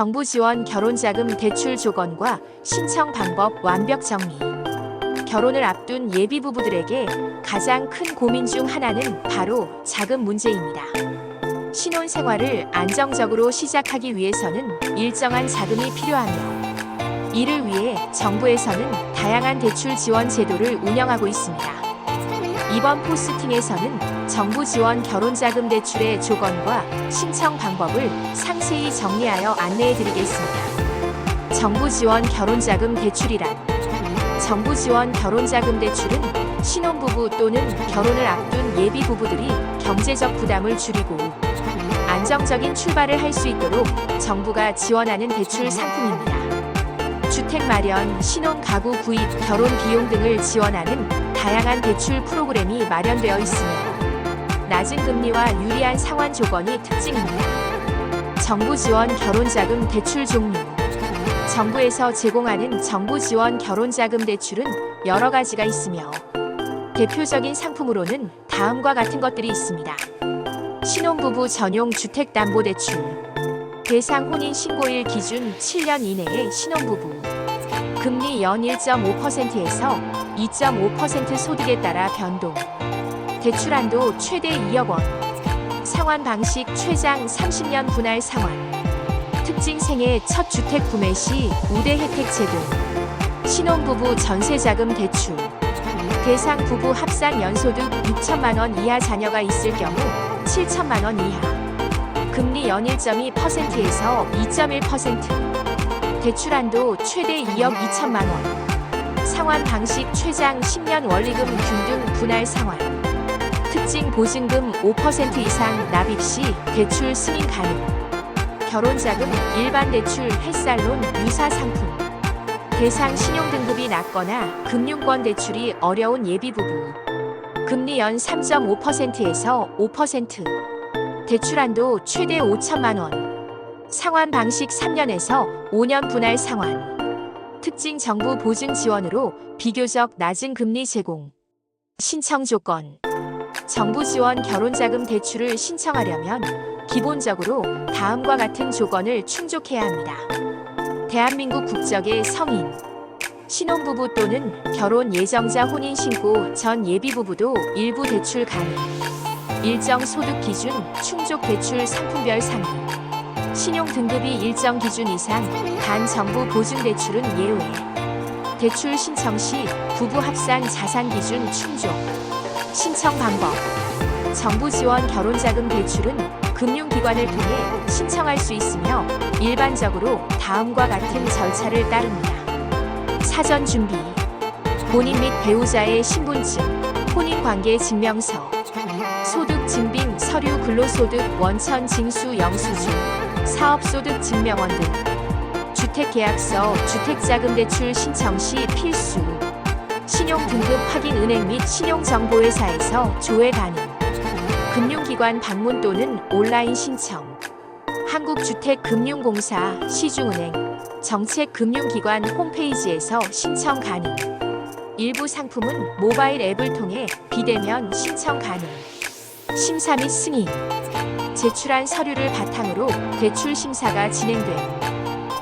정부 지원 결혼자금 대출 조건과 신청 방법 완벽 정리. 결혼을 앞둔 예비 부부들에게 가장 큰 고민 중 하나는 바로 자금 문제입니다. 신혼 생활을 안정적으로 시작하기 위해서는 일정한 자금이 필요하며, 이를 위해 정부에서는 다양한 대출 지원 제도를 운영하고 있습니다. 이번 포스팅에서는 정부 지원 결혼자금 대출의 조건과 신청 방법을 상세히 정리하여 안내해드리겠습니다. 정부 지원 결혼자금 대출이란, 정부 지원 결혼자금 대출은 신혼부부 또는 결혼을 앞둔 예비 부부들이 경제적 부담을 줄이고 안정적인 출발을 할 수 있도록 정부가 지원하는 대출 상품입니다. 주택 마련, 신혼 가구 구입, 결혼 비용 등을 지원하는 다양한 대출 프로그램이 마련되어 있으며 낮은 금리와 유리한 상환 조건이 특징입니다. 정부 지원 결혼자금 대출 종류. 정부에서 제공하는 정부 지원 결혼자금 대출은 여러 가지가 있으며 대표적인 상품으로는 다음과 같은 것들이 있습니다. 신혼부부 전용 주택담보대출. 대상 혼인신고일 기준 7년 이내의 신혼부부. 금리 연 1.5%에서 2.5% 소득에 따라 변동. 대출 한도 최대 2억 원. 상환 방식 최장 30년 분할 상환. 특징 생애 첫 주택 구매 시 우대 혜택 제공. 신혼부부 전세자금 대출. 대상 부부 합산 연소득 6천만 원 이하 자녀가 있을 경우 7천만 원 이하. 금리 연 1.2%에서 2.1%. 대출 한도 최대 2억 2천만 원. 상환 방식 최장 10년 원리금 균등 분할 상환. 특징 보증금 5% 이상 납입 시 대출 승인 가능. 결혼자금, 일반 대출, 햇살론, 유사 상품. 대상 신용등급이 낮거나 금융권 대출이 어려운 예비부부. 금리 연 3.5%에서 5%. 대출 한도 최대 5천만 원. 상환 방식 3년에서 5년 분할 상환. 특징 정부 보증 지원으로 비교적 낮은 금리 제공. 신청 조건. 정부 지원 결혼자금 대출을 신청하려면 기본적으로 다음과 같은 조건을 충족해야 합니다. 대한민국 국적의 성인, 신혼부부 또는 결혼 예정자 혼인신고 전 예비부부도 일부 대출 가능. 일정 소득 기준 충족 대출 상품별 상위. 신용 등급이 일정 기준 이상 단 정부 보증 대출은 예외. 대출 신청 시 부부 합산 자산 기준 충족. 신청 방법. 정부 지원 결혼자금 대출은 금융기관을 통해 신청할 수 있으며 일반적으로 다음과 같은 절차를 따릅니다. 사전 준비. 본인 및 배우자의 신분증, 혼인관계 증명서, 소득 증빙 서류 근로소득 원천 징수 영수증, 사업소득 증명원 등. 주택계약서, 주택자금 대출 신청 시 필수. 신용등급 확인 은행 및 신용정보회사에서 조회 가능. 금융기관 방문 또는 온라인 신청. 한국주택금융공사, 시중은행, 정책금융기관 홈페이지에서 신청 가능. 일부 상품은 모바일 앱을 통해 비대면 신청 가능. 심사 및 승인. 제출한 서류를 바탕으로 대출 심사가 진행됨.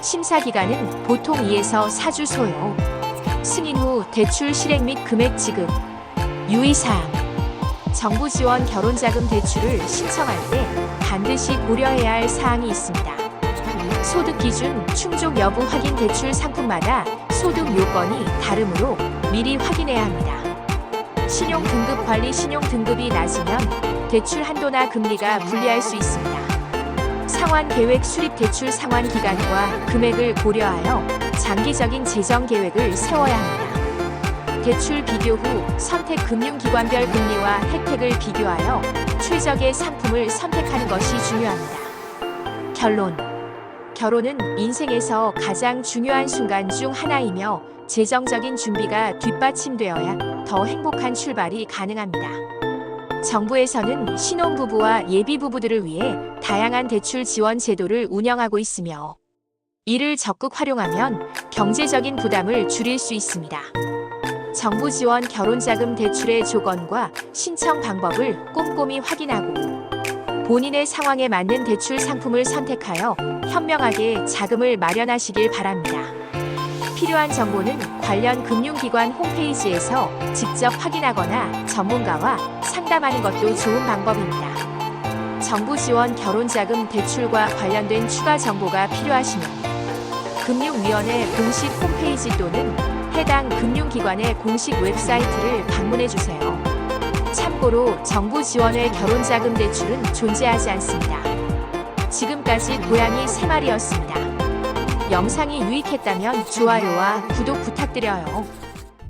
심사 기간은 보통 2에서 4주 소요. 승인 후 대출 실행 및 금액 지급. 유의사항. 정부 지원 결혼자금 대출을 신청할 때 반드시 고려해야 할 사항이 있습니다. 소득 기준, 충족 여부 확인. 대출 상품마다 소득 요건이 다르므로 미리 확인해야 합니다. 신용 등급 관리. 신용 등급이 낮으면 대출 한도나 금리가 불리할 수 있습니다. 상환 계획. 수립 대출 상환 기간과 금액을 고려하여 장기적인 재정 계획을 세워야 합니다. 대출 비교 후 선택 금융기관별 금리와 혜택을 비교하여 최적의 상품을 선택하는 것이 중요합니다. 결론. 결혼은 인생에서 가장 중요한 순간 중 하나이며 재정적인 준비가 뒷받침되어야 더 행복한 출발이 가능합니다. 정부에서는 신혼부부와 예비부부들을 위해 다양한 대출 지원 제도를 운영하고 있으며 이를 적극 활용하면 경제적인 부담을 줄일 수 있습니다. 정부 지원 결혼자금 대출의 조건과 신청 방법을 꼼꼼히 확인하고 본인의 상황에 맞는 대출 상품을 선택하여 현명하게 자금을 마련하시길 바랍니다. 필요한 정보는 관련 금융기관 홈페이지에서 직접 확인하거나 전문가와 상담하는 것도 좋은 방법입니다. 정부 지원 결혼자금 대출과 관련된 추가 정보가 필요하시면 금융위원회 공식 홈페이지 또는 해당 금융기관의 공식 웹사이트를 방문해 주세요. 참고로 정부 지원의 결혼자금 대출은 존재하지 않습니다. 지금까지 고양이 3마리였습니다. 영상이 유익했다면 좋아요와 구독 부탁드려요.